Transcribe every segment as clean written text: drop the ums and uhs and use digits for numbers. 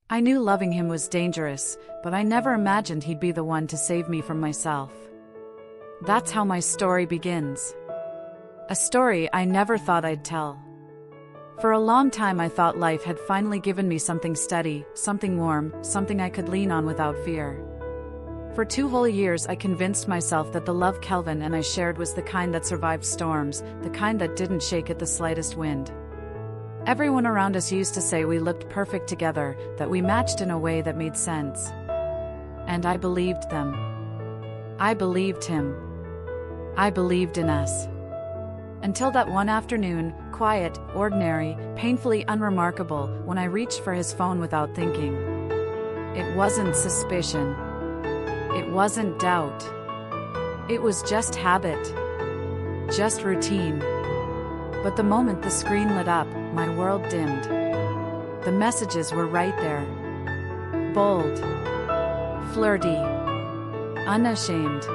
I knew loving him was dangerous, but I never imagined he'd be the one to save me from myself. That's how my story begins. A story I never thought I'd tell. For a long time I thought life had finally given me something steady, something warm, something I could lean on without fear. For 2 whole years I convinced myself that the love Kelvin and I shared was the kind that survived storms, the kind that didn't shake at the slightest wind. Everyone around us used to say we looked perfect together, that we matched in a way that made sense. And I believed them. I believed him. I believed in us. Until that one afternoon, quiet, ordinary, painfully unremarkable, when I reached for his phone without thinking. It wasn't suspicion. It wasn't doubt. It was just habit. Just routine. But the moment the screen lit up, my world dimmed. The messages were right there. Bold. Flirty. Unashamed.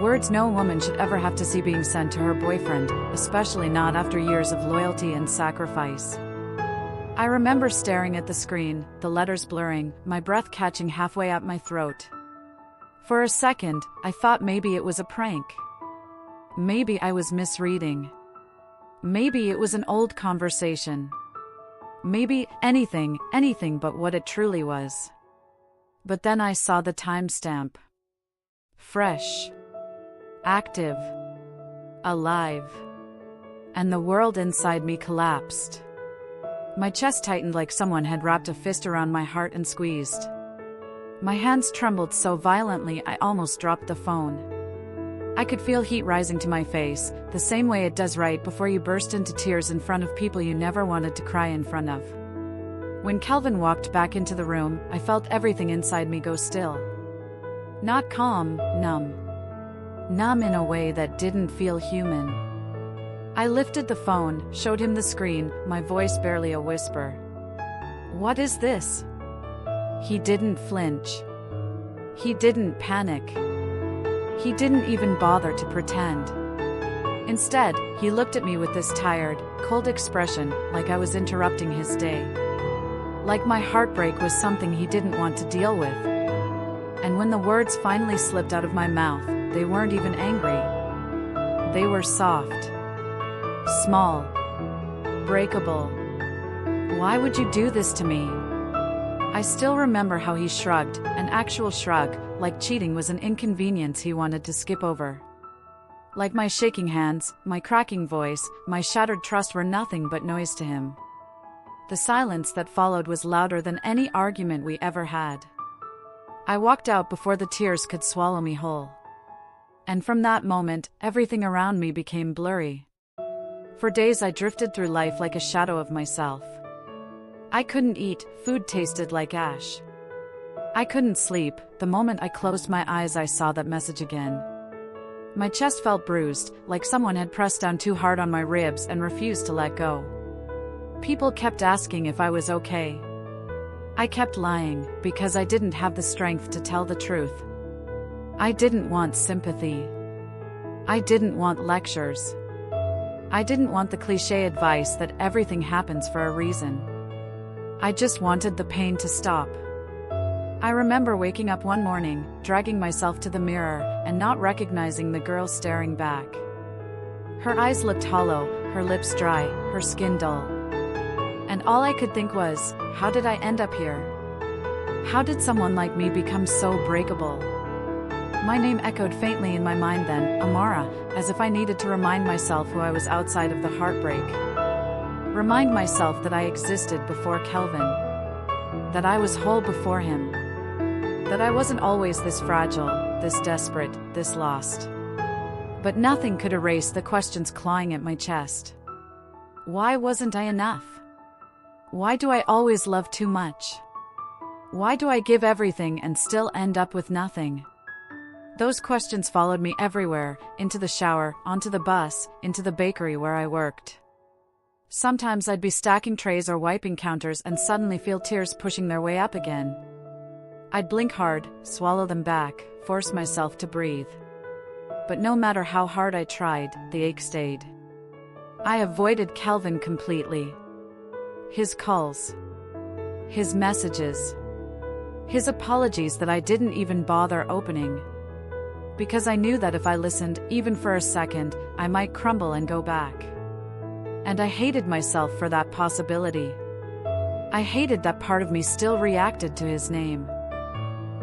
Words no woman should ever have to see being sent to her boyfriend, especially not after years of loyalty and sacrifice. I remember staring at the screen, the letters blurring, my breath catching halfway up my throat. For a second, I thought maybe it was a prank. Maybe I was misreading. Maybe it was an old conversation. Maybe anything but what it truly was. But then I saw the timestamp. Fresh. Active. Alive. And the world inside me collapsed. My chest tightened like someone had wrapped a fist around my heart and squeezed. My hands trembled so violently I almost dropped the phone. I could feel heat rising to my face, the same way it does right before you burst into tears in front of people you never wanted to cry in front of. When Kelvin walked back into the room, I felt everything inside me go still. Not calm, numb. Numb in a way that didn't feel human. I lifted the phone, showed him the screen, my voice barely a whisper. "What is this?" He didn't flinch. He didn't panic. He didn't even bother to pretend. Instead, he looked at me with this tired, cold expression, like I was interrupting his day. Like my heartbreak was something he didn't want to deal with. And when the words finally slipped out of my mouth, they weren't even angry. They were soft. Small. Breakable. "Why would you do this to me?" I still remember how he shrugged, an actual shrug, like cheating was an inconvenience he wanted to skip over. Like my shaking hands, my cracking voice, my shattered trust were nothing but noise to him. The silence that followed was louder than any argument we ever had. I walked out before the tears could swallow me whole. And from that moment, everything around me became blurry. For days I drifted through life like a shadow of myself. I couldn't eat, food tasted like ash. I couldn't sleep, the moment I closed my eyes I saw that message again. My chest felt bruised, like someone had pressed down too hard on my ribs and refused to let go. People kept asking if I was okay. I kept lying, because I didn't have the strength to tell the truth. I didn't want sympathy. I didn't want lectures. I didn't want the cliché advice that everything happens for a reason. I just wanted the pain to stop. I remember waking up one morning, dragging myself to the mirror, and not recognizing the girl staring back. Her eyes looked hollow, her lips dry, her skin dull. And all I could think was, how did I end up here? How did someone like me become so breakable? My name echoed faintly in my mind then, Amara, as if I needed to remind myself who I was outside of the heartbreak. Remind myself that I existed before Kelvin. That I was whole before him. That I wasn't always this fragile, this desperate, this lost. But nothing could erase the questions clawing at my chest. Why wasn't I enough? Why do I always love too much? Why do I give everything and still end up with nothing? Those questions followed me everywhere, into the shower, onto the bus, into the bakery where I worked. Sometimes I'd be stacking trays or wiping counters and suddenly feel tears pushing their way up again. I'd blink hard, swallow them back, force myself to breathe. But no matter how hard I tried, the ache stayed. I avoided Kelvin completely. His calls. His messages. His apologies that I didn't even bother opening. Because I knew that if I listened, even for a second, I might crumble and go back. And I hated myself for that possibility. I hated that part of me still reacted to his name.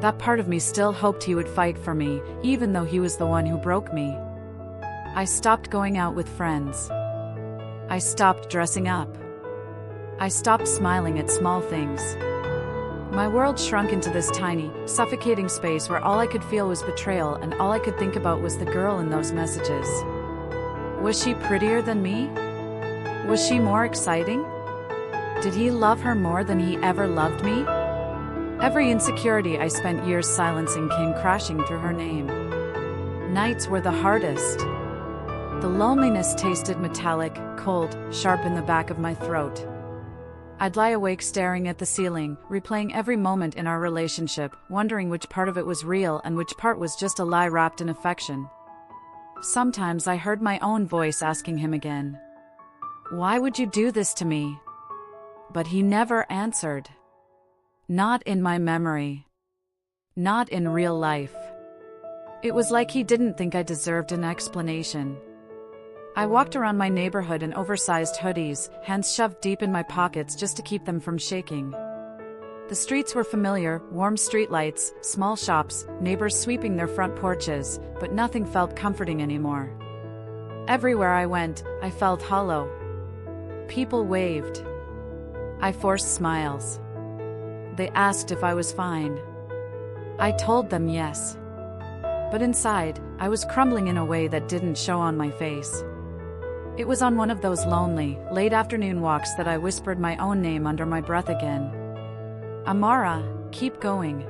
That part of me still hoped he would fight for me, even though he was the one who broke me. I stopped going out with friends. I stopped dressing up. I stopped smiling at small things. My world shrunk into this tiny, suffocating space where all I could feel was betrayal, and all I could think about was the girl in those messages. Was she prettier than me? Was she more exciting? Did he love her more than he ever loved me? Every insecurity I spent years silencing came crashing through her name. Nights were the hardest. The loneliness tasted metallic, cold, sharp in the back of my throat. I'd lie awake staring at the ceiling, replaying every moment in our relationship, wondering which part of it was real and which part was just a lie wrapped in affection. Sometimes I heard my own voice asking him again, "Why would you do this to me?" But he never answered. Not in my memory. Not in real life. It was like he didn't think I deserved an explanation. I walked around my neighborhood in oversized hoodies, hands shoved deep in my pockets just to keep them from shaking. The streets were familiar, warm streetlights, small shops, neighbors sweeping their front porches, but nothing felt comforting anymore. Everywhere I went, I felt hollow. People waved. I forced smiles. They asked if I was fine. I told them yes. But inside, I was crumbling in a way that didn't show on my face. It was on one of those lonely, late afternoon walks that I whispered my own name under my breath again. Amara, keep going.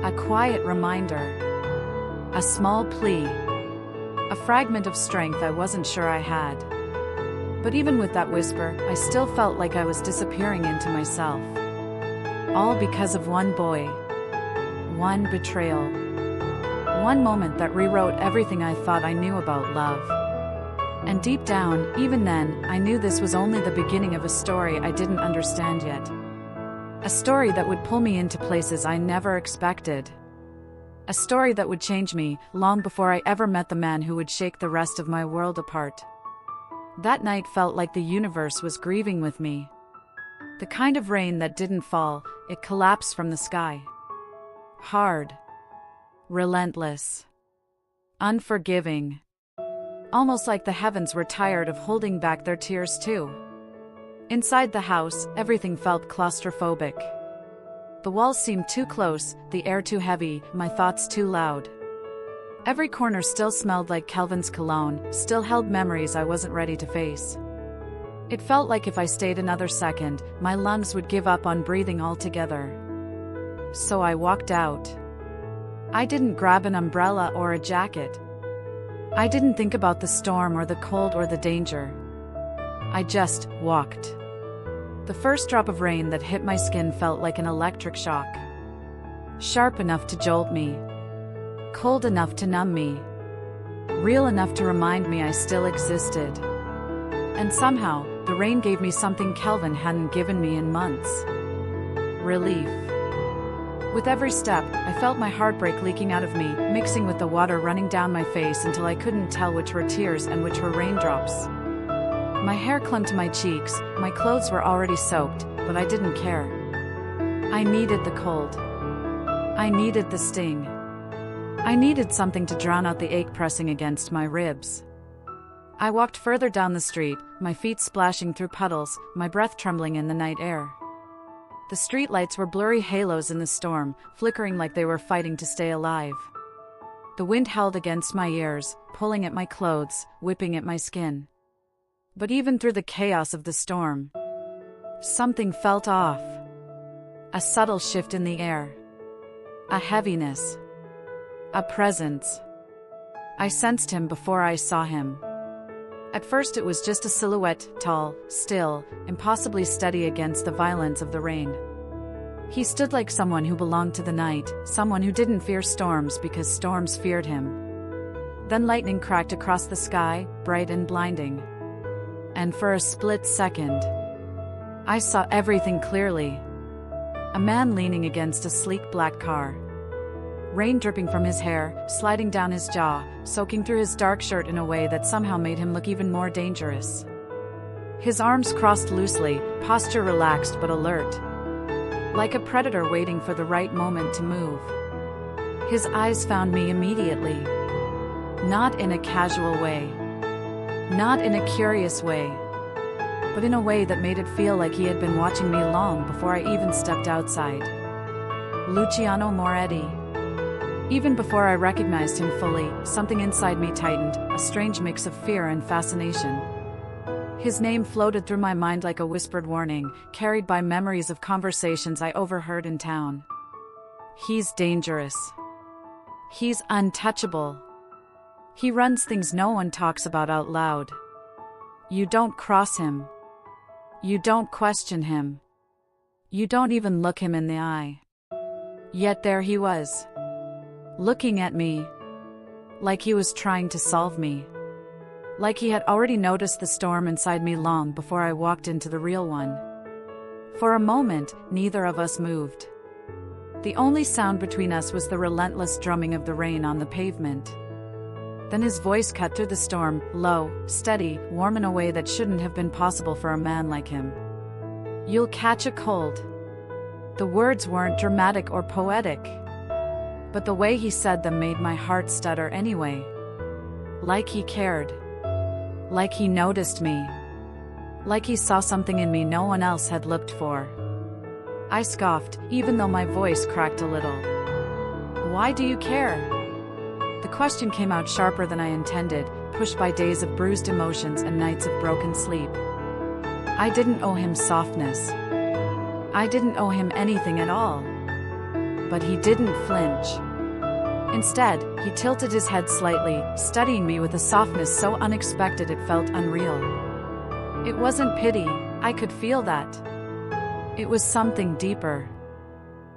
A quiet reminder. A small plea. A fragment of strength I wasn't sure I had. But even with that whisper, I still felt like I was disappearing into myself. All because of one boy. One betrayal. One moment that rewrote everything I thought I knew about love. And deep down, even then, I knew this was only the beginning of a story I didn't understand yet. A story that would pull me into places I never expected. A story that would change me, long before I ever met the man who would shake the rest of my world apart. That night felt like the universe was grieving with me. The kind of rain that didn't fall, it collapsed from the sky. Hard. Relentless. Unforgiving. Almost like the heavens were tired of holding back their tears too. Inside the house, everything felt claustrophobic. The walls seemed too close, the air too heavy, my thoughts too loud. Every corner still smelled like Kelvin's cologne, still held memories I wasn't ready to face. It felt like if I stayed another second, my lungs would give up on breathing altogether. So I walked out. I didn't grab an umbrella or a jacket. I didn't think about the storm or the cold or the danger. I just walked. The first drop of rain that hit my skin felt like an electric shock. Sharp enough to jolt me. Cold enough to numb me. Real enough to remind me I still existed. And somehow, the rain gave me something Kelvin hadn't given me in months. Relief. With every step, I felt my heartbreak leaking out of me, mixing with the water running down my face until I couldn't tell which were tears and which were raindrops. My hair clung to my cheeks, my clothes were already soaked, but I didn't care. I needed the cold. I needed the sting. I needed something to drown out the ache pressing against my ribs. I walked further down the street, my feet splashing through puddles, my breath trembling in the night air. The streetlights were blurry halos in the storm, flickering like they were fighting to stay alive. The wind howled against my ears, pulling at my clothes, whipping at my skin. But even through the chaos of the storm, something felt off. A subtle shift in the air. A heaviness. A presence. I sensed him before I saw him. At first it was just a silhouette, tall, still, impossibly steady against the violence of the rain. He stood like someone who belonged to the night, someone who didn't fear storms because storms feared him. Then lightning cracked across the sky, bright and blinding. And for a split second, I saw everything clearly. A man leaning against a sleek black car. Rain dripping from his hair, sliding down his jaw, soaking through his dark shirt in a way that somehow made him look even more dangerous. His arms crossed loosely, posture relaxed but alert. Like a predator waiting for the right moment to move. His eyes found me immediately. Not in a casual way. Not in a curious way. But in a way that made it feel like he had been watching me long before I even stepped outside. Luciano Moretti. Even before I recognized him fully, something inside me tightened, a strange mix of fear and fascination. His name floated through my mind like a whispered warning, carried by memories of conversations I overheard in town. He's dangerous. He's untouchable. He runs things no one talks about out loud. You don't cross him. You don't question him. You don't even look him in the eye. Yet there he was. Looking at me. Like he was trying to solve me. Like he had already noticed the storm inside me long before I walked into the real one. For a moment, neither of us moved. The only sound between us was the relentless drumming of the rain on the pavement. Then his voice cut through the storm, low, steady, warm in a way that shouldn't have been possible for a man like him. You'll catch a cold. The words weren't dramatic or poetic. But the way he said them made my heart stutter anyway. Like he cared. Like he noticed me. Like he saw something in me no one else had looked for. I scoffed, even though my voice cracked a little. Why do you care? The question came out sharper than I intended, pushed by days of bruised emotions and nights of broken sleep. I didn't owe him softness. I didn't owe him anything at all. But he didn't flinch. Instead, he tilted his head slightly, studying me with a softness so unexpected it felt unreal. It wasn't pity, I could feel that. It was something deeper.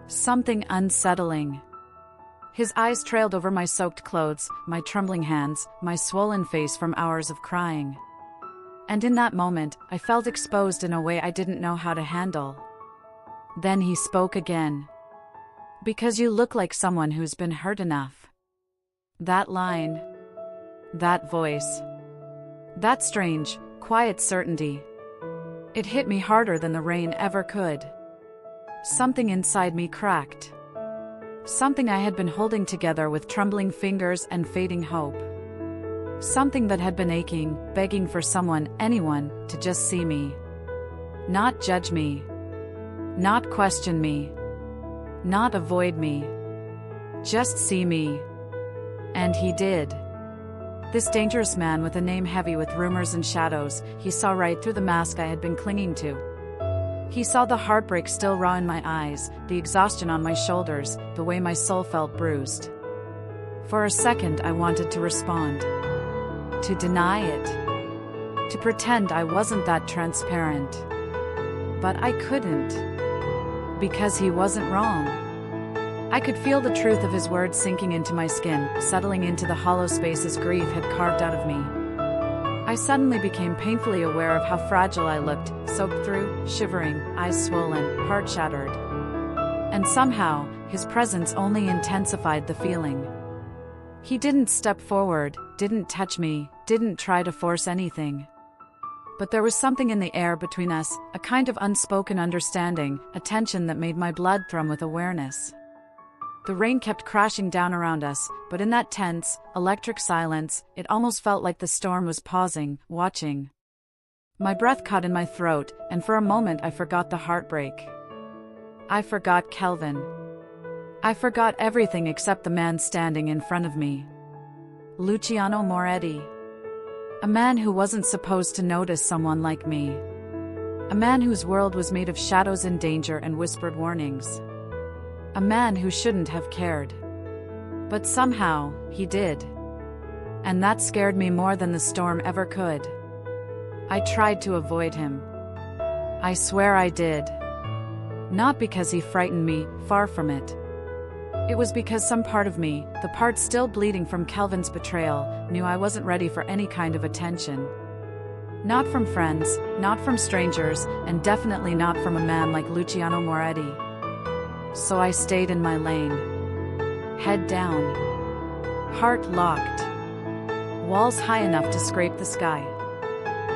Something unsettling. His eyes trailed over my soaked clothes, my trembling hands, my swollen face from hours of crying. And in that moment, I felt exposed in a way I didn't know how to handle. Then he spoke again. Because you look like someone who's been hurt enough. That line. That voice. That strange, quiet certainty. It hit me harder than the rain ever could. Something inside me cracked. Something I had been holding together with trembling fingers and fading hope. Something that had been aching, begging for someone, anyone, to just see me. Not judge me. Not question me. Not avoid me. Just see me. And he did. This dangerous man with a name heavy with rumors and shadows, he saw right through the mask I had been clinging to. He saw the heartbreak still raw in my eyes, the exhaustion on my shoulders, the way my soul felt bruised. For a second I wanted to respond. To deny it. To pretend I wasn't that transparent. But I couldn't. Because he wasn't wrong. I could feel the truth of his words sinking into my skin, settling into the hollow spaces grief had carved out of me. I suddenly became painfully aware of how fragile I looked, soaked through, shivering, eyes swollen, heart shattered. And somehow, his presence only intensified the feeling. He didn't step forward, didn't touch me, didn't try to force anything. But there was something in the air between us, a kind of unspoken understanding, a tension that made my blood thrum with awareness. The rain kept crashing down around us, but in that tense, electric silence, it almost felt like the storm was pausing, watching. My breath caught in my throat, and for a moment I forgot the heartbreak. I forgot Kelvin. I forgot everything except the man standing in front of me. Luciano Moretti. A man who wasn't supposed to notice someone like me. A man whose world was made of shadows and danger and whispered warnings. A man who shouldn't have cared. But somehow, he did. And that scared me more than the storm ever could. I tried to avoid him. I swear I did. Not because he frightened me, far from it. It was because some part of me, the part still bleeding from Kelvin's betrayal, knew I wasn't ready for any kind of attention. Not from friends, not from strangers, and definitely not from a man like Luciano Moretti. so I stayed in my lane. Head down. Heart locked. Walls high enough to scrape the sky.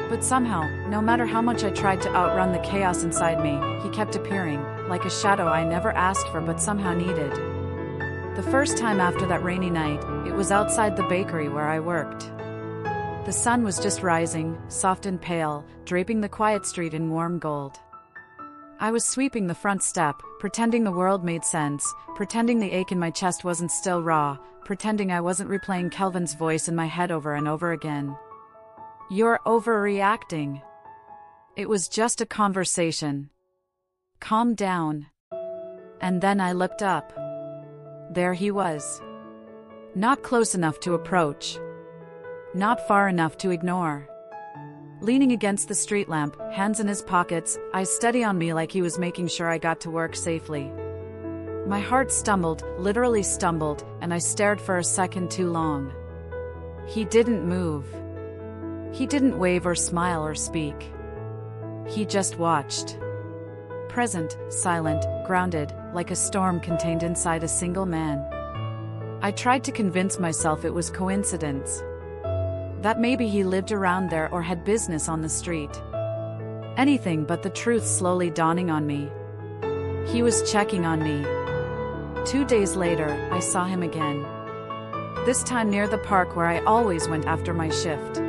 But somehow, no matter how much I tried to outrun the chaos inside me, he kept appearing, like a shadow I never asked for but somehow needed. The first time after that rainy night, it was outside the bakery where I worked. The sun was just rising, soft and pale, draping the quiet street in warm gold. I was sweeping the front step, pretending the world made sense, pretending the ache in my chest wasn't still raw, pretending I wasn't replaying Kelvin's voice in my head over and over again. "You're overreacting. It was just a conversation. Calm down." And then I looked up. There he was. Not close enough to approach. Not far enough to ignore. Leaning against the street lamp, hands in his pockets, eyes steady on me like he was making sure I got to work safely. My heart stumbled, literally stumbled, and I stared for a second too long. He didn't move. He didn't wave or smile or speak. He just watched. Present, silent, grounded, like a storm contained inside a single man. I tried to convince myself it was coincidence. That maybe he lived around there or had business on the street. Anything but the truth slowly dawning on me. He was checking on me. 2 days later, I saw him again. This time near the park where I always went after my shift.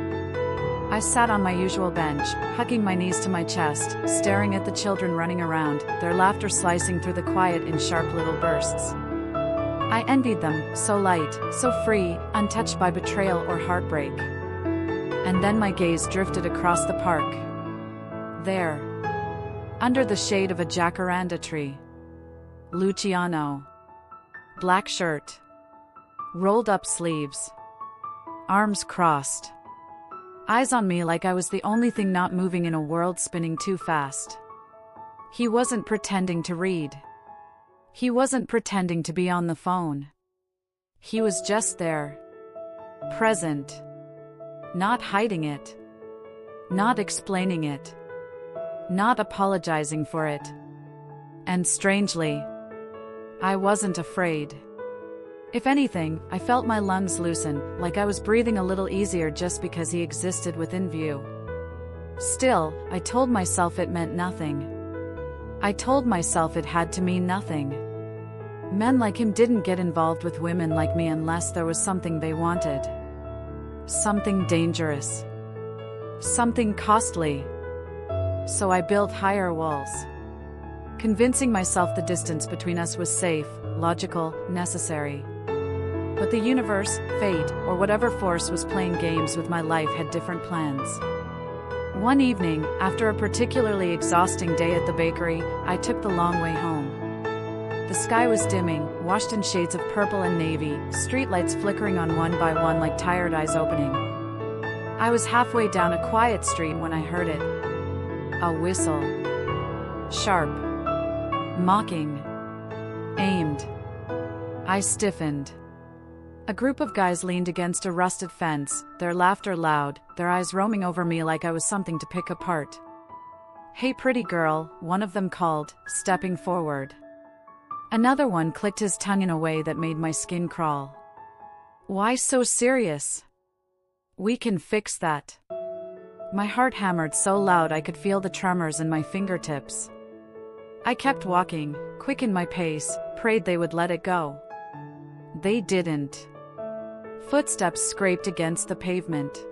I sat on my usual bench, hugging my knees to my chest, staring at the children running around, their laughter slicing through the quiet in sharp little bursts. I envied them, so light, so free, untouched by betrayal or heartbreak. And then my gaze drifted across the park. There, under the shade of a jacaranda tree. Luciano. Black shirt. Rolled up sleeves. Arms crossed. Eyes on me like I was the only thing not moving in a world spinning too fast. He wasn't pretending to read. He wasn't pretending to be on the phone. He was just there. Present. Not hiding it. Not explaining it. Not apologizing for it. And strangely, I wasn't afraid. If anything, I felt my lungs loosen, like I was breathing a little easier just because he existed within view. Still, I told myself it meant nothing. I told myself it had to mean nothing. Men like him didn't get involved with women like me unless there was something they wanted. Something dangerous. Something costly. So I built higher walls. Convincing myself the distance between us was safe, logical, necessary. But the universe, fate, or whatever force was playing games with my life had different plans. One evening, after a particularly exhausting day at the bakery, I took the long way home. The sky was dimming, washed in shades of purple and navy, streetlights flickering on one by one like tired eyes opening. I was halfway down a quiet street when I heard it. A whistle. Sharp. Mocking. Aimed. I stiffened. A group of guys leaned against a rusted fence, their laughter loud, their eyes roaming over me like I was something to pick apart. "Hey pretty girl," one of them called, stepping forward. Another one clicked his tongue in a way that made my skin crawl. "Why so serious? We can fix that." My heart hammered so loud I could feel the tremors in my fingertips. I kept walking, quickened my pace, prayed they would let it go. They didn't. Footsteps scraped against the pavement.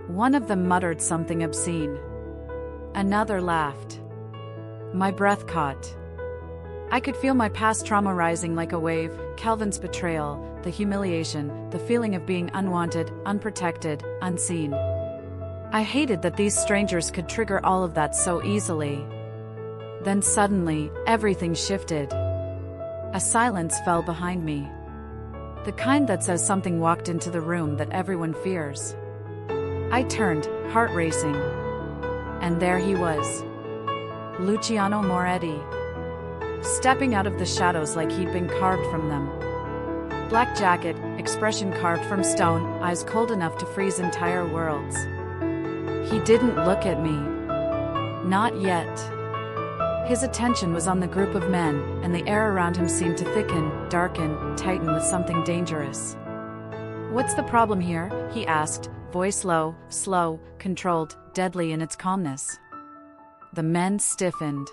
One of them muttered something obscene. Another laughed. My breath caught. I could feel my past trauma rising like a wave, Kelvin's betrayal, the humiliation, the feeling of being unwanted, unprotected, unseen. I hated that these strangers could trigger all of that so easily. Then suddenly, everything shifted. A silence fell behind me. The kind that says something walked into the room that everyone fears. I turned, heart racing. And there he was. Luciano Moretti. Stepping out of the shadows like he'd been carved from them. Black jacket, expression carved from stone, eyes cold enough to freeze entire worlds. He didn't look at me. Not yet. His attention was on the group of men, and the air around him seemed to thicken, darken, tighten with something dangerous. "What's the problem here?" he asked, voice low, slow, controlled, deadly in its calmness. The men stiffened.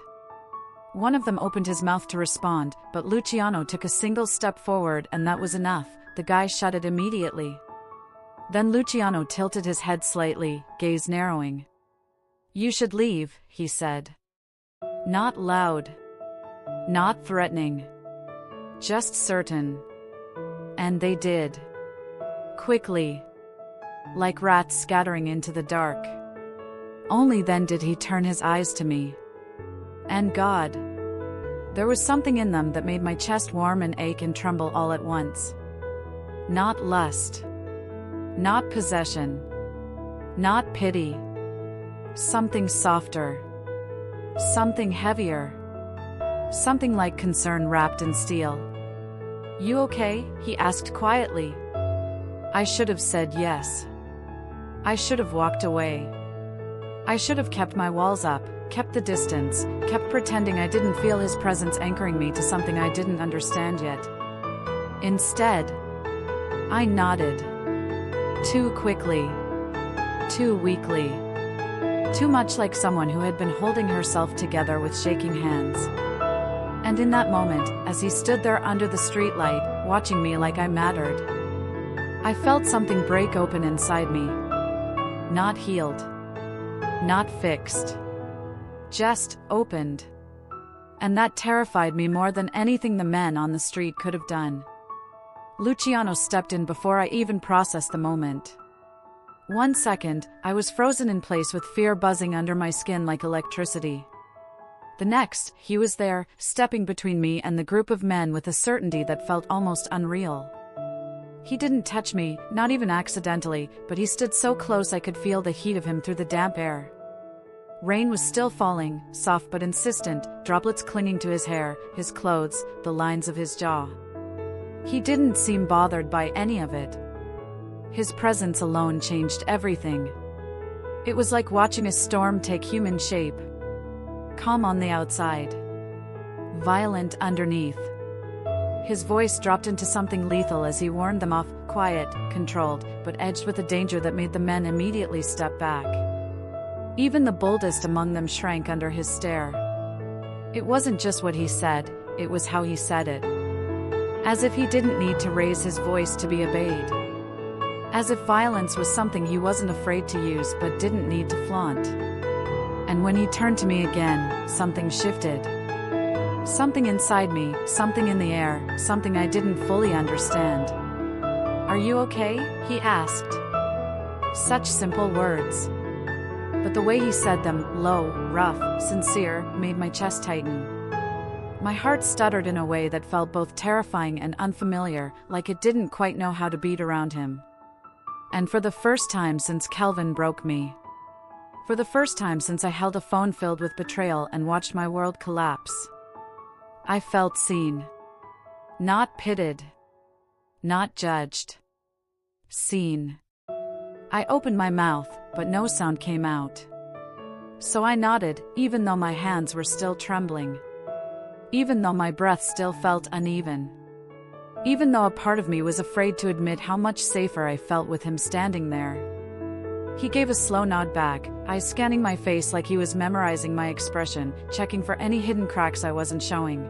One of them opened his mouth to respond, but Luciano took a single step forward, and that was enough. The guy shut it immediately. Then Luciano tilted his head slightly, gaze narrowing. "You should leave," he said. Not loud. Not threatening. Just certain. And they did. Quickly. Like rats scattering into the dark. Only then did he turn his eyes to me. And God. There was something in them that made my chest warm and ache and tremble all at once. Not lust. Not possession. Not pity. Something softer. Something heavier. Something like concern wrapped in steel. "You okay?" he asked quietly. I should have said yes. I should have walked away. I should have kept my walls up, kept the distance, kept pretending I didn't feel his presence anchoring me to something I didn't understand yet. Instead, I nodded. Too quickly. Too weakly. Too much like someone who had been holding herself together with shaking hands. And in that moment, as he stood there under the streetlight, watching me like I mattered, I felt something break open inside me. Not healed. Not fixed. Just opened. And that terrified me more than anything the men on the street could have done. Luciano stepped in before I even processed the moment. 1 second, I was frozen in place with fear buzzing under my skin like electricity. The next, he was there, stepping between me and the group of men with a certainty that felt almost unreal. He didn't touch me, not even accidentally, but he stood so close I could feel the heat of him through the damp air. Rain was still falling, soft but insistent, droplets clinging to his hair, his clothes, the lines of his jaw. He didn't seem bothered by any of it. His presence alone changed everything. It was like watching a storm take human shape. Calm on the outside. Violent underneath. His voice dropped into something lethal as he warned them off, quiet, controlled, but edged with a danger that made the men immediately step back. Even the boldest among them shrank under his stare. It wasn't just what he said, it was how he said it. As if he didn't need to raise his voice to be obeyed. As if violence was something he wasn't afraid to use but didn't need to flaunt. And when he turned to me again, something shifted. Something inside me, something in the air, something I didn't fully understand. "Are you okay?" he asked. Such simple words. But the way he said them, low, rough, sincere, made my chest tighten. My heart stuttered in a way that felt both terrifying and unfamiliar, like it didn't quite know how to beat around him. And for the first time since Kelvin broke me. For the first time since I held a phone filled with betrayal and watched my world collapse. I felt seen. Not pitted. Not judged. Seen. I opened my mouth, but no sound came out. So I nodded, even though my hands were still trembling. Even though my breath still felt uneven. Even though a part of me was afraid to admit how much safer I felt with him standing there. He gave a slow nod back, eyes scanning my face like he was memorizing my expression, checking for any hidden cracks I wasn't showing.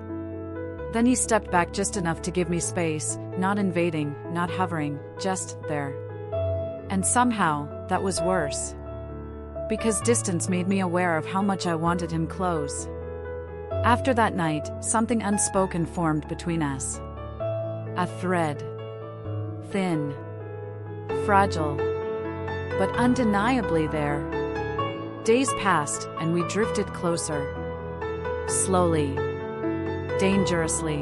Then he stepped back just enough to give me space, not invading, not hovering, just there. And somehow, that was worse. Because distance made me aware of how much I wanted him close. After that night, something unspoken formed between us. A thread. Thin. Fragile. But undeniably there. Days passed, and we drifted closer. Slowly. Dangerously.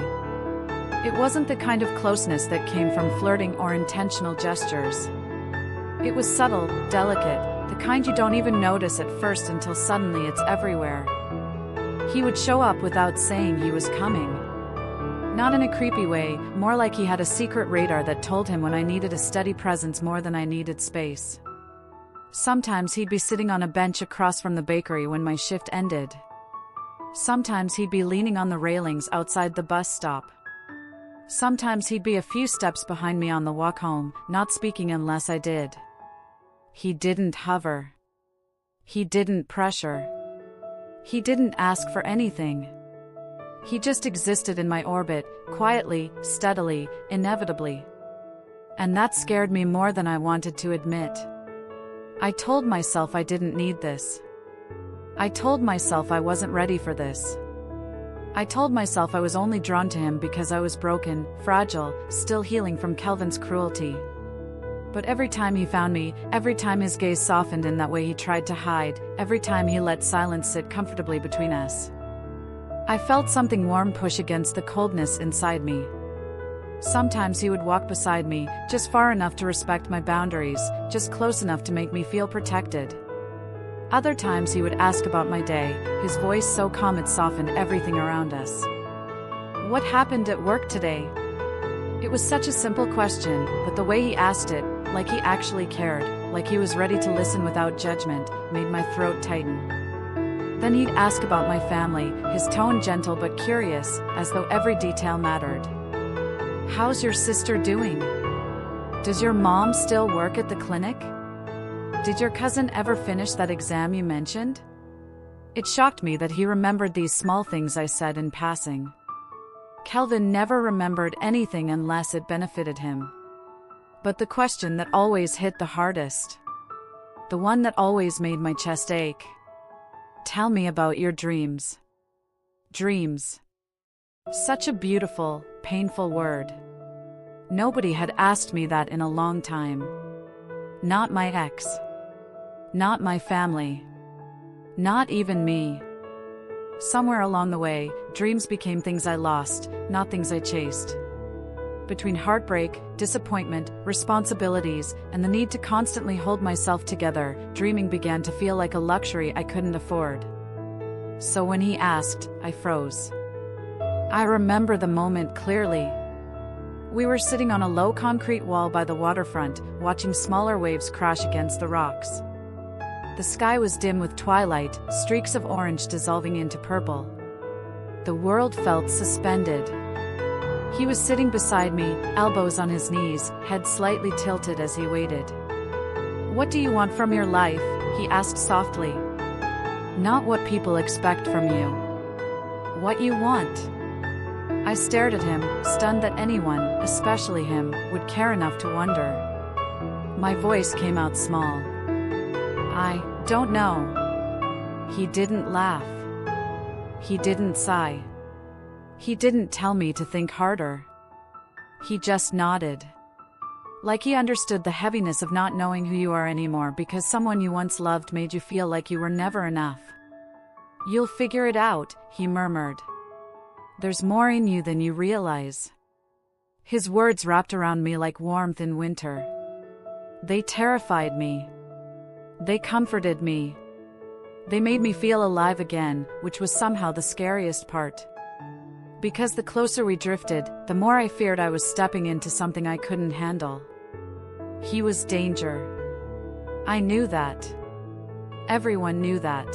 It wasn't the kind of closeness that came from flirting or intentional gestures. It was subtle, delicate, the kind you don't even notice at first until suddenly it's everywhere. He would show up without saying he was coming. Not in a creepy way, more like he had a secret radar that told him when I needed a steady presence more than I needed space. Sometimes he'd be sitting on a bench across from the bakery when my shift ended. Sometimes he'd be leaning on the railings outside the bus stop. Sometimes he'd be a few steps behind me on the walk home, not speaking unless I did. He didn't hover. He didn't pressure. He didn't ask for anything. He just existed in my orbit, quietly, steadily, inevitably. And that scared me more than I wanted to admit. I told myself I didn't need this. I told myself I wasn't ready for this. I told myself I was only drawn to him because I was broken, fragile, still healing from Kelvin's cruelty. But every time he found me, every time his gaze softened in that way he tried to hide, every time he let silence sit comfortably between us, I felt something warm push against the coldness inside me. Sometimes he would walk beside me, just far enough to respect my boundaries, just close enough to make me feel protected. Other times he would ask about my day, his voice so calm it softened everything around us. "What happened at work today?" It was such a simple question, but the way he asked it, like he actually cared, like he was ready to listen without judgment, made my throat tighten. Then he'd ask about my family, his tone gentle but curious, as though every detail mattered. "How's your sister doing? Does your mom still work at the clinic? Did your cousin ever finish that exam you mentioned?" It shocked me that he remembered these small things I said in passing. Kelvin never remembered anything unless it benefited him. But the question that always hit the hardest, the one that always made my chest ache: "Tell me about your dreams." Dreams. Such a beautiful, painful word. Nobody had asked me that in a long time. Not my ex. Not my family. Not even me. Somewhere along the way, dreams became things I lost, not things I chased. Between heartbreak, disappointment, responsibilities, and the need to constantly hold myself together, dreaming began to feel like a luxury I couldn't afford. So when he asked, I froze. I remember the moment clearly. We were sitting on a low concrete wall by the waterfront, watching smaller waves crash against the rocks. The sky was dim with twilight, streaks of orange dissolving into purple. The world felt suspended. He was sitting beside me, elbows on his knees, head slightly tilted as he waited. "What do you want from your life?" he asked softly. "Not what people expect from you. What you want." I stared at him, stunned that anyone, especially him, would care enough to wonder. My voice came out small. "I don't know." He didn't laugh. He didn't sigh. He didn't tell me to think harder. He just nodded. Like he understood the heaviness of not knowing who you are anymore because someone you once loved made you feel like you were never enough. "You'll figure it out," he murmured. "There's more in you than you realize." His words wrapped around me like warmth in winter. They terrified me. They comforted me. They made me feel alive again, which was somehow the scariest part. Because the closer we drifted, the more I feared I was stepping into something I couldn't handle. He was danger. I knew that. Everyone knew that.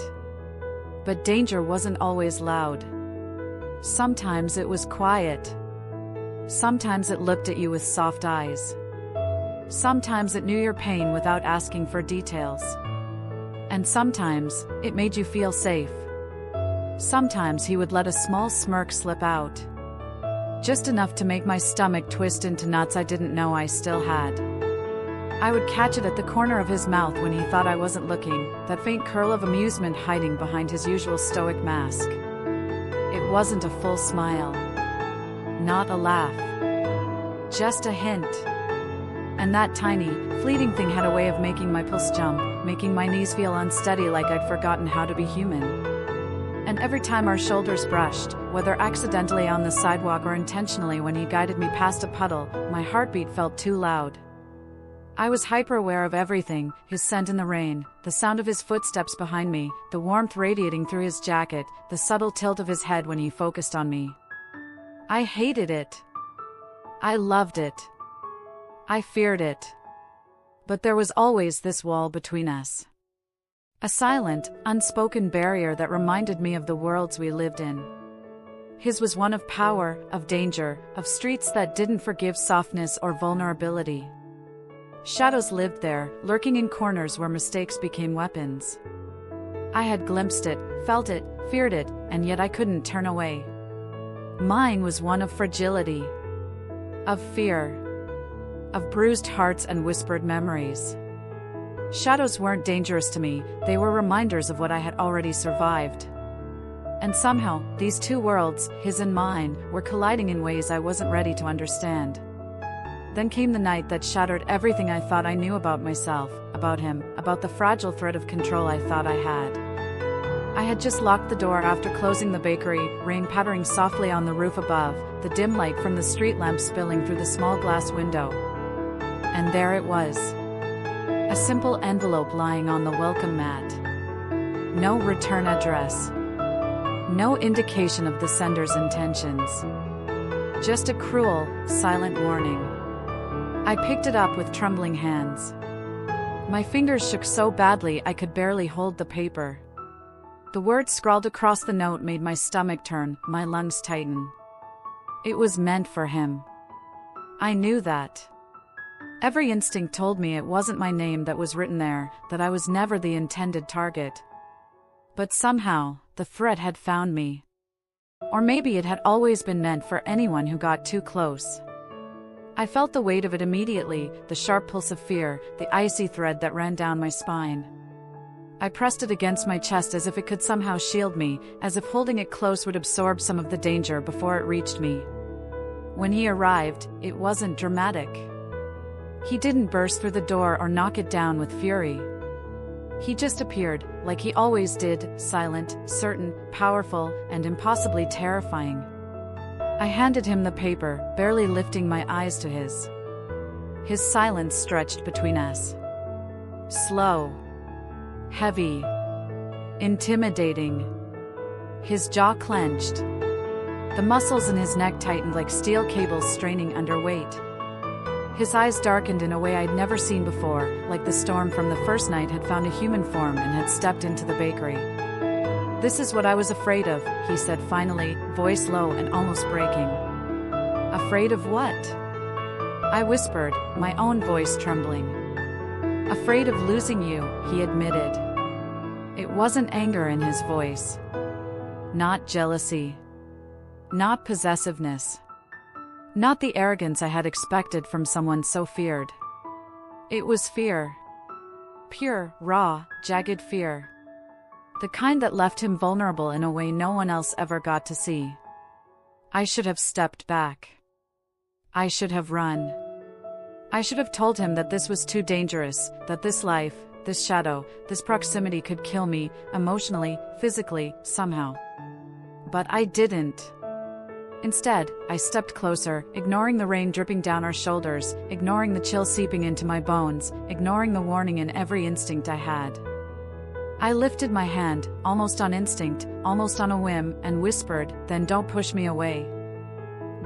But danger wasn't always loud. Sometimes it was quiet. Sometimes it looked at you with soft eyes. Sometimes it knew your pain without asking for details. And sometimes, it made you feel safe. Sometimes he would let a small smirk slip out. Just enough to make my stomach twist into knots I didn't know I still had. I would catch it at the corner of his mouth when he thought I wasn't looking, that faint curl of amusement hiding behind his usual stoic mask. It wasn't a full smile. Not a laugh. Just a hint. And that tiny, fleeting thing had a way of making my pulse jump, making my knees feel unsteady like I'd forgotten how to be human. And every time our shoulders brushed, whether accidentally on the sidewalk or intentionally when he guided me past a puddle, my heartbeat felt too loud. I was hyper-aware of everything, his scent in the rain, the sound of his footsteps behind me, the warmth radiating through his jacket, the subtle tilt of his head when he focused on me. I hated it. I loved it. I feared it. But there was always this wall between us. A silent, unspoken barrier that reminded me of the worlds we lived in. His was one of power, of danger, of streets that didn't forgive softness or vulnerability. Shadows lived there, lurking in corners where mistakes became weapons. I had glimpsed it, felt it, feared it, and yet I couldn't turn away. Mine was one of fragility, of fear, of bruised hearts and whispered memories. Shadows weren't dangerous to me, they were reminders of what I had already survived. And somehow, these two worlds, his and mine, were colliding in ways I wasn't ready to understand. Then came the night that shattered everything I thought I knew about myself, about him, about the fragile thread of control I thought I had. I had just locked the door after closing the bakery, rain pattering softly on the roof above, the dim light from the street lamp spilling through the small glass window. And there it was. A simple envelope lying on the welcome mat. No return address. No indication of the sender's intentions. Just a cruel, silent warning. I picked it up with trembling hands. My fingers shook so badly I could barely hold the paper. The words scrawled across the note made my stomach turn, my lungs tighten. It was meant for him. I knew that. Every instinct told me it wasn't my name that was written there, that I was never the intended target. But somehow, the threat had found me. Or maybe it had always been meant for anyone who got too close. I felt the weight of it immediately, the sharp pulse of fear, the icy thread that ran down my spine. I pressed it against my chest as if it could somehow shield me, as if holding it close would absorb some of the danger before it reached me. When he arrived, it wasn't dramatic. He didn't burst through the door or knock it down with fury. He just appeared, like he always did, silent, certain, powerful, and impossibly terrifying. I handed him the paper, barely lifting my eyes to his. His silence stretched between us. Slow. Heavy. Intimidating. His jaw clenched. The muscles in his neck tightened like steel cables straining under weight. His eyes darkened in a way I'd never seen before, like the storm from the first night had found a human form and had stepped into the bakery. "This is what I was afraid of," he said finally, voice low and almost breaking. "Afraid of what?" I whispered, my own voice trembling. "Afraid of losing you," he admitted. It wasn't anger in his voice. Not jealousy. Not possessiveness. Not the arrogance I had expected from someone so feared. It was fear. Pure, raw, jagged fear. The kind that left him vulnerable in a way no one else ever got to see. I should have stepped back. I should have run. I should have told him that this was too dangerous, that this life, this shadow, this proximity could kill me, emotionally, physically, somehow. But I didn't. Instead, I stepped closer, ignoring the rain dripping down our shoulders, ignoring the chill seeping into my bones, ignoring the warning in every instinct I had. I lifted my hand, almost on instinct, almost on a whim, and whispered, "Then don't push me away."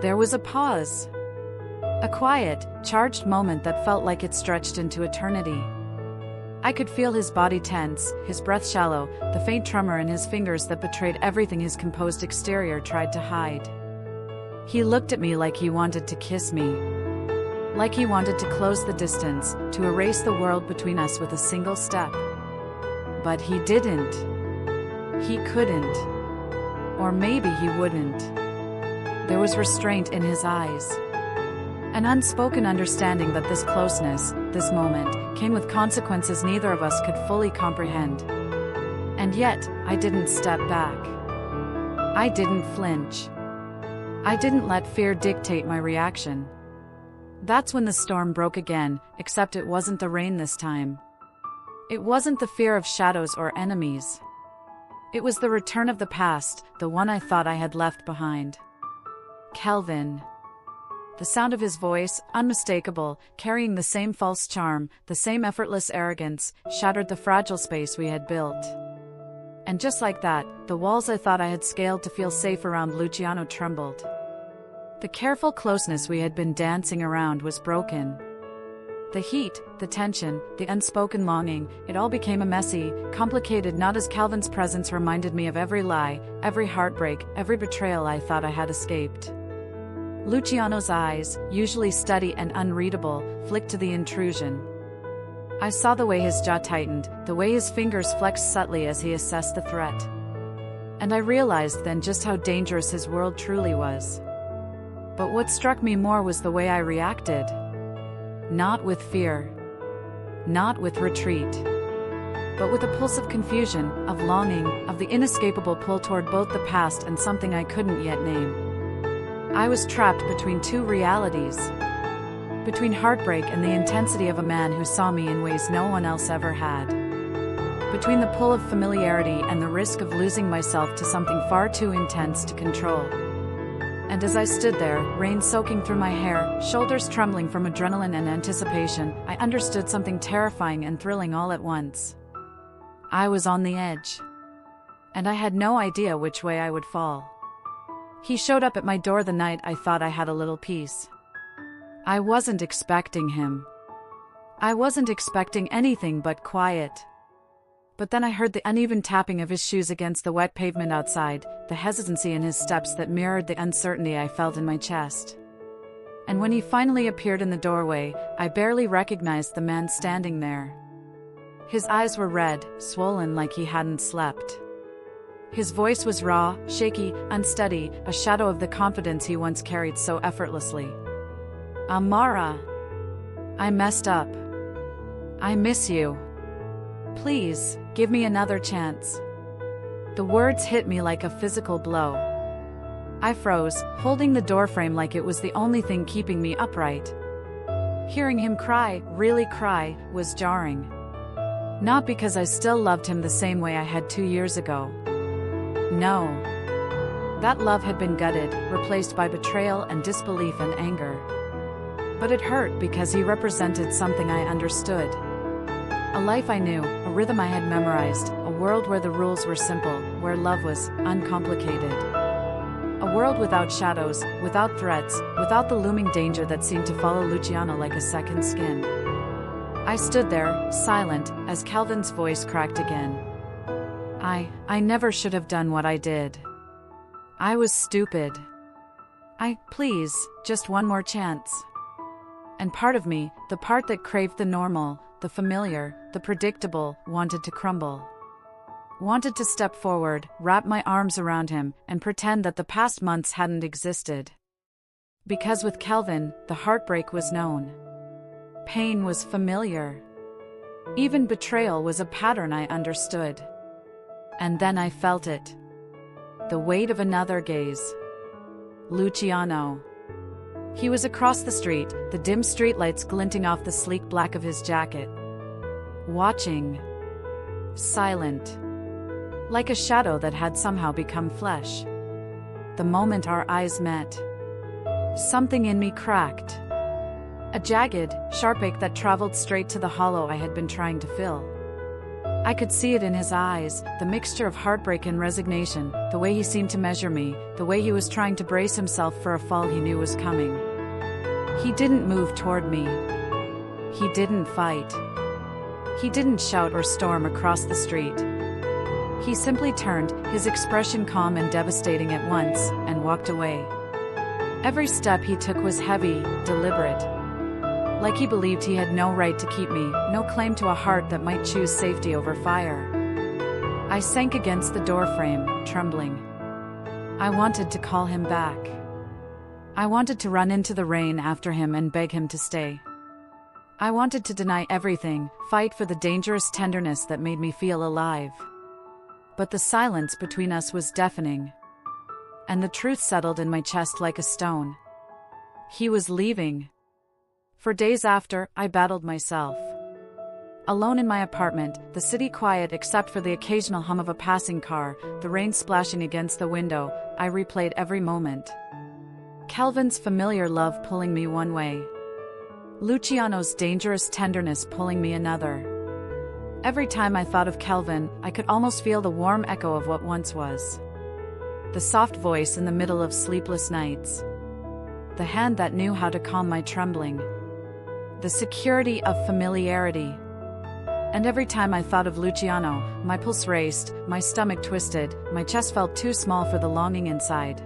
There was a pause. A quiet, charged moment that felt like it stretched into eternity. I could feel his body tense, his breath shallow, the faint tremor in his fingers that betrayed everything his composed exterior tried to hide. He looked at me like he wanted to kiss me. Like he wanted to close the distance, to erase the world between us with a single step. But he didn't. He couldn't. Or maybe he wouldn't. There was restraint in his eyes. An unspoken understanding that this closeness, this moment, came with consequences neither of us could fully comprehend. And yet, I didn't step back. I didn't flinch. I didn't let fear dictate my reaction. That's when the storm broke again, except it wasn't the rain this time. It wasn't the fear of shadows or enemies. It was the return of the past, the one I thought I had left behind. Kelvin. The sound of his voice, unmistakable, carrying the same false charm, the same effortless arrogance, shattered the fragile space we had built. And just like that, the walls I thought I had scaled to feel safe around Luciano trembled. The careful closeness we had been dancing around was broken. The heat, the tension, the unspoken longing, it all became a messy, complicated knot as Calvin's presence reminded me of every lie, every heartbreak, every betrayal I thought I had escaped. Luciano's eyes, usually steady and unreadable, flicked to the intrusion. I saw the way his jaw tightened, the way his fingers flexed subtly as he assessed the threat. And I realized then just how dangerous his world truly was. But what struck me more was the way I reacted. Not with fear. Not with retreat. But with a pulse of confusion, of longing, of the inescapable pull toward both the past and something I couldn't yet name. I was trapped between two realities. Between heartbreak and the intensity of a man who saw me in ways no one else ever had. Between the pull of familiarity and the risk of losing myself to something far too intense to control. And as I stood there, rain soaking through my hair, shoulders trembling from adrenaline and anticipation, I understood something terrifying and thrilling all at once. I was on the edge. And I had no idea which way I would fall. He showed up at my door the night I thought I had a little peace. I wasn't expecting him. I wasn't expecting anything but quiet. But then I heard the uneven tapping of his shoes against the wet pavement outside, the hesitancy in his steps that mirrored the uncertainty I felt in my chest. And when he finally appeared in the doorway, I barely recognized the man standing there. His eyes were red, swollen like he hadn't slept. His voice was raw, shaky, unsteady, a shadow of the confidence he once carried so effortlessly. Amara. I messed up. I miss you. Please, give me another chance. The words hit me like a physical blow. I froze, holding the doorframe like it was the only thing keeping me upright. Hearing him cry, really cry, was jarring. Not because I still loved him the same way I had 2 years ago. No. That love had been gutted, replaced by betrayal and disbelief and anger. But it hurt because he represented something I understood. A life I knew, a rhythm I had memorized, a world where the rules were simple, where love was uncomplicated. A world without shadows, without threats, without the looming danger that seemed to follow Luciano like a second skin. I stood there, silent, as Calvin's voice cracked again. I never should have done what I did. I was stupid. Please, just one more chance. And part of me, the part that craved the normal, the familiar, the predictable, wanted to crumble. Wanted to step forward, wrap my arms around him, and pretend that the past months hadn't existed. Because with Calvin, the heartbreak was known. Pain was familiar. Even betrayal was a pattern I understood. And then I felt it. The weight of another gaze. Luciano. He was across the street, the dim streetlights glinting off the sleek black of his jacket. Watching. Silent. Like a shadow that had somehow become flesh. The moment our eyes met, something in me cracked. A jagged, sharp ache that traveled straight to the hollow I had been trying to fill. I could see it in his eyes, the mixture of heartbreak and resignation, the way he seemed to measure me, the way he was trying to brace himself for a fall he knew was coming. He didn't move toward me. He didn't fight. He didn't shout or storm across the street. He simply turned, his expression calm and devastating at once, and walked away. Every step he took was heavy, deliberate. Like he believed he had no right to keep me, no claim to a heart that might choose safety over fire. I sank against the doorframe, trembling. I wanted to call him back. I wanted to run into the rain after him and beg him to stay. I wanted to deny everything, fight for the dangerous tenderness that made me feel alive. But the silence between us was deafening. And the truth settled in my chest like a stone. He was leaving. For days after, I battled myself. Alone in my apartment, the city quiet except for the occasional hum of a passing car, the rain splashing against the window, I replayed every moment. Calvin's familiar love pulling me one way. Luciano's dangerous tenderness pulling me another. Every time I thought of Calvin, I could almost feel the warm echo of what once was. The soft voice in the middle of sleepless nights. The hand that knew how to calm my trembling. the security of familiarity. And every time I thought of Luciano, my pulse raced, my stomach twisted, my chest felt too small for the longing inside.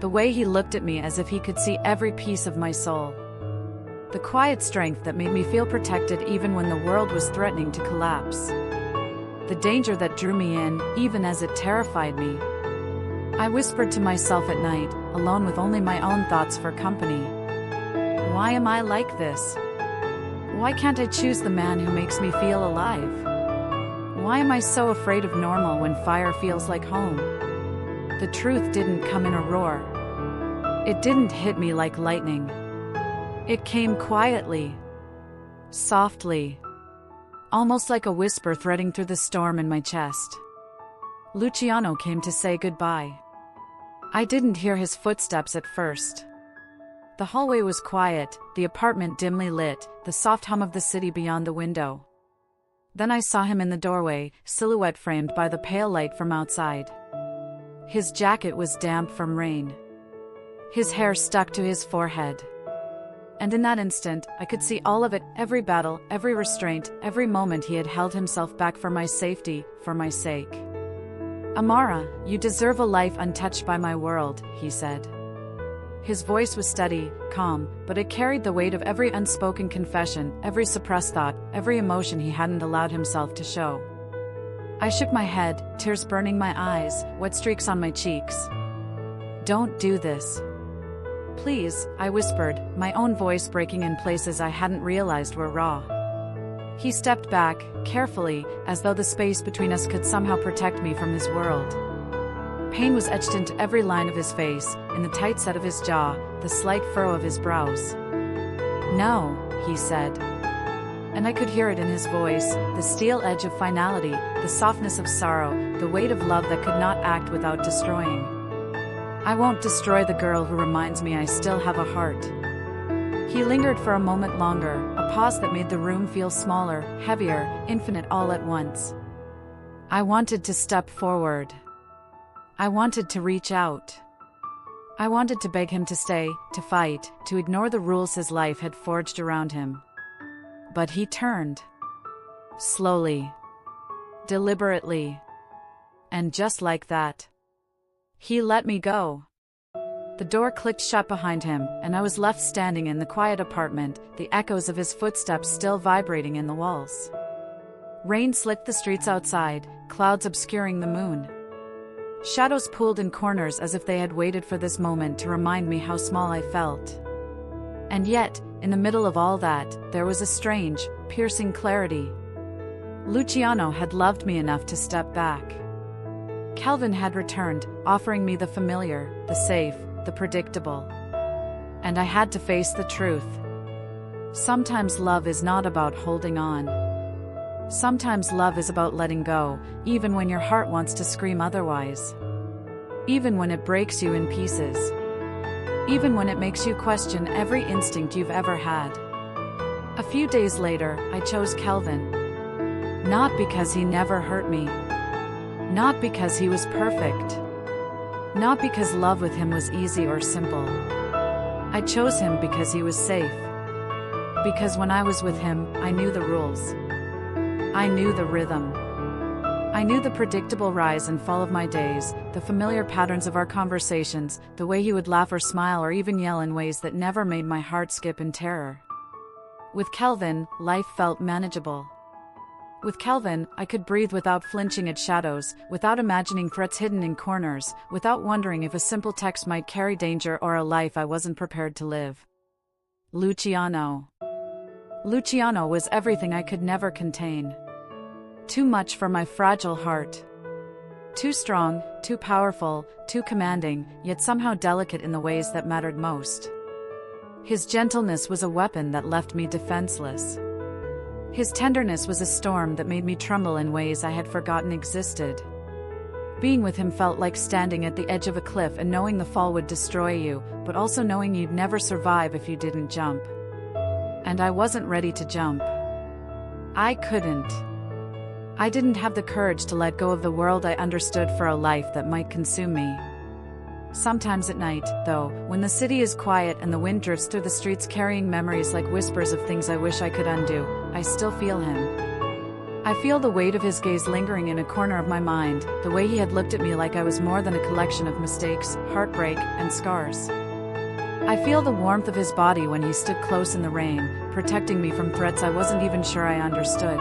The way he looked at me as if he could see every piece of my soul. The quiet strength that made me feel protected even when the world was threatening to collapse. The danger that drew me in, even as it terrified me. I whispered to myself at night, alone with only my own thoughts for company. Why am I like this? Why can't I choose the man who makes me feel alive? Why am I so afraid of normal when fire feels like home? The truth didn't come in a roar. It didn't hit me like lightning. It came quietly, softly, almost like a whisper threading through the storm in my chest. Luciano came to say goodbye. I didn't hear his footsteps at first. The hallway was quiet, the apartment dimly lit, the soft hum of the city beyond the window. Then I saw him in the doorway, silhouette framed by the pale light from outside. His jacket was damp from rain. His hair stuck to his forehead. And in that instant, I could see all of it, every battle, every restraint, every moment he had held himself back for my safety, for my sake. Amara, you deserve a life untouched by my world, he said. His voice was steady, calm, but it carried the weight of every unspoken confession, every suppressed thought, every emotion he hadn't allowed himself to show. I shook my head, tears burning my eyes, wet streaks on my cheeks. Don't do this. Please, I whispered, my own voice breaking in places I hadn't realized were raw. He stepped back, carefully, as though the space between us could somehow protect me from his world. Pain was etched into every line of his face, in the tight set of his jaw, the slight furrow of his brows. No, he said. And I could hear it in his voice, the steel edge of finality, the softness of sorrow, the weight of love that could not act without destroying. I won't destroy the girl who reminds me I still have a heart. He lingered for a moment longer, a pause that made the room feel smaller, heavier, infinite all at once. I wanted to step forward. I wanted to reach out. I wanted to beg him to stay, to fight, to ignore the rules his life had forged around him. But he turned. Slowly. Deliberately. And just like that, he let me go. The door clicked shut behind him, and I was left standing in the quiet apartment, the echoes of his footsteps still vibrating in the walls. Rain slicked the streets outside, clouds obscuring the moon. Shadows pooled in corners as if they had waited for this moment to remind me how small I felt. And yet, in the middle of all that, there was a strange, piercing clarity. Luciano had loved me enough to step back. Kelvin had returned, offering me the familiar, the safe, the predictable. And I had to face the truth. Sometimes love is not about holding on. Sometimes love is about letting go, even when your heart wants to scream otherwise. Even when it breaks you in pieces. Even when it makes you question every instinct you've ever had. A few days later, I chose Kelvin. Not because he never hurt me. Not because he was perfect. Not because love with him was easy or simple. I chose him because he was safe. Because when I was with him, I knew the rules. I knew the rhythm. I knew the predictable rise and fall of my days, the familiar patterns of our conversations, the way he would laugh or smile or even yell in ways that never made my heart skip in terror. With Kelvin, life felt manageable. With Kelvin, I could breathe without flinching at shadows, without imagining threats hidden in corners, without wondering if a simple text might carry danger or a life I wasn't prepared to live. Luciano. Luciano was everything I could never contain. Too much for my fragile heart. Too strong, too powerful, too commanding, yet somehow delicate in the ways that mattered most. His gentleness was a weapon that left me defenseless. His tenderness was a storm that made me tremble in ways I had forgotten existed. Being with him felt like standing at the edge of a cliff and knowing the fall would destroy you, but also knowing you'd never survive if you didn't jump. And I wasn't ready to jump. I couldn't. I didn't have the courage to let go of the world I understood for a life that might consume me. Sometimes at night, though, when the city is quiet and the wind drifts through the streets carrying memories like whispers of things I wish I could undo, I still feel him. I feel the weight of his gaze lingering in a corner of my mind, the way he had looked at me like I was more than a collection of mistakes, heartbreak, and scars. I feel the warmth of his body when he stood close in the rain, protecting me from threats I wasn't even sure I understood.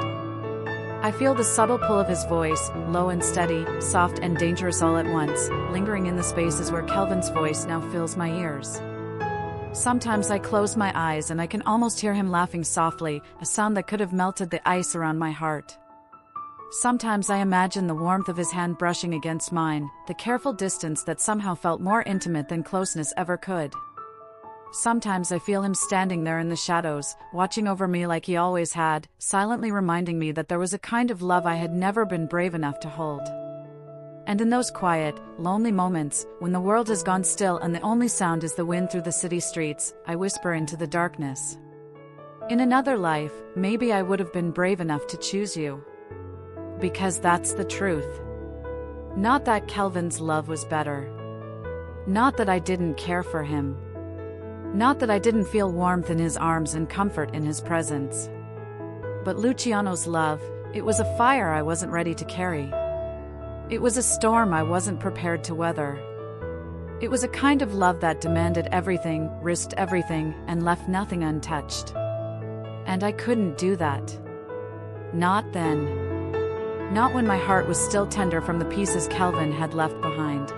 I feel the subtle pull of his voice, low and steady, soft and dangerous all at once, lingering in the spaces where Kelvin's voice now fills my ears. Sometimes I close my eyes and I can almost hear him laughing softly, a sound that could have melted the ice around my heart. Sometimes I imagine the warmth of his hand brushing against mine, the careful distance that somehow felt more intimate than closeness ever could. Sometimes I feel him standing there in the shadows, watching over me like he always had, silently reminding me that there was a kind of love I had never been brave enough to hold. And in those quiet, lonely moments, when the world has gone still and the only sound is the wind through the city streets, I whisper into the darkness. In another life, maybe I would have been brave enough to choose you. Because that's the truth. Not that Kelvin's love was better. Not that I didn't care for him. Not that I didn't feel warmth in his arms and comfort in his presence. But Luciano's love, it was a fire I wasn't ready to carry. It was a storm I wasn't prepared to weather. It was a kind of love that demanded everything, risked everything, and left nothing untouched. And I couldn't do that. Not then. Not when my heart was still tender from the pieces Kelvin had left behind.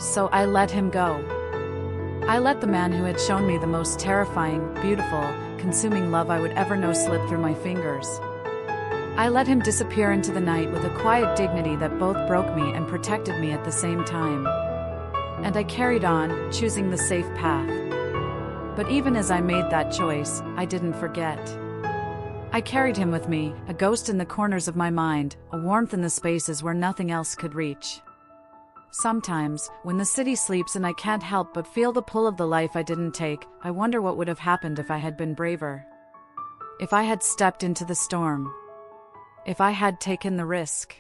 So I let him go. I let the man who had shown me the most terrifying, beautiful, consuming love I would ever know slip through my fingers. I let him disappear into the night with a quiet dignity that both broke me and protected me at the same time. And I carried on, choosing the safe path. But even as I made that choice, I didn't forget. I carried him with me, a ghost in the corners of my mind, a warmth in the spaces where nothing else could reach. Sometimes, when the city sleeps and I can't help but feel the pull of the life I didn't take, I wonder what would have happened if I had been braver. If I had stepped into the storm. If I had taken the risk.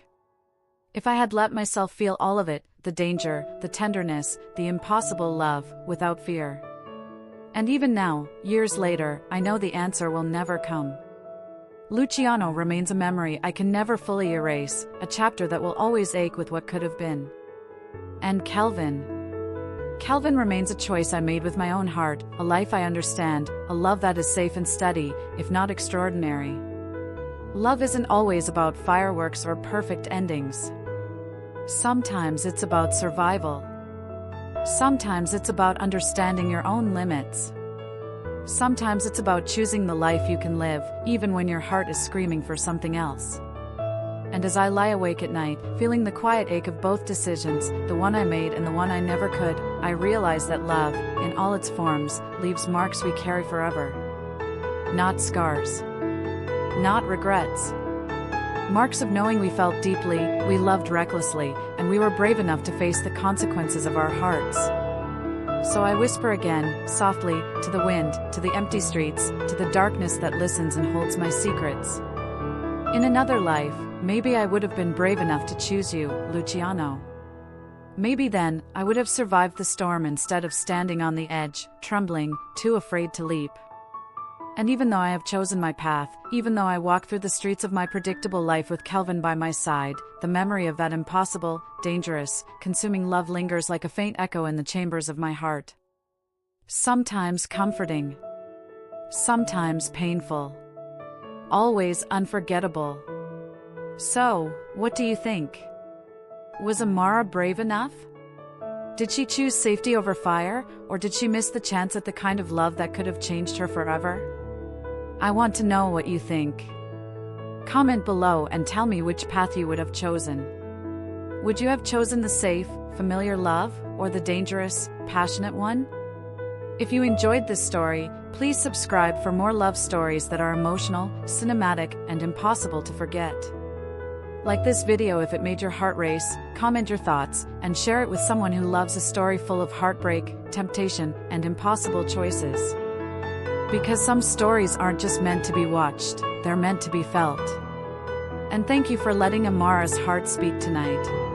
If I had let myself feel all of it, the danger, the tenderness, the impossible love, without fear. And even now, years later, I know the answer will never come. Luciano remains a memory I can never fully erase, a chapter that will always ache with what could have been. And Kelvin remains a choice I made with my own heart, a life I understand, a love that is safe and steady, if not extraordinary. Love isn't always about fireworks or perfect endings. Sometimes it's about survival. Sometimes it's about understanding your own limits. Sometimes it's about choosing the life you can live, even when your heart is screaming for something else. And as I lie awake at night, feeling the quiet ache of both decisions, the one I made and the one I never could, I realize that love, in all its forms, leaves marks we carry forever. Not scars. Not regrets. Marks of knowing we felt deeply, we loved recklessly, and we were brave enough to face the consequences of our hearts. So I whisper again, softly, to the wind, to the empty streets, to the darkness that listens and holds my secrets. In another life, maybe I would have been brave enough to choose you, Luciano. Maybe then, I would have survived the storm instead of standing on the edge, trembling, too afraid to leap. And even though I have chosen my path, even though I walk through the streets of my predictable life with Kelvin by my side, the memory of that impossible, dangerous, consuming love lingers like a faint echo in the chambers of my heart. Sometimes comforting. Sometimes painful. Always unforgettable. So, what do you think? Was Amara brave enough? Did she choose safety over fire, or did she miss the chance at the kind of love that could have changed her forever? I want to know what you think. Comment below and tell me which path you would have chosen. Would you have chosen the safe, familiar love, or the dangerous, passionate one? If you enjoyed this story, please subscribe for more love stories that are emotional, cinematic, and impossible to forget. Like this video if it made your heart race, comment your thoughts, and share it with someone who loves a story full of heartbreak, temptation, and impossible choices. Because some stories aren't just meant to be watched, they're meant to be felt. And thank you for letting Amara's heart speak tonight.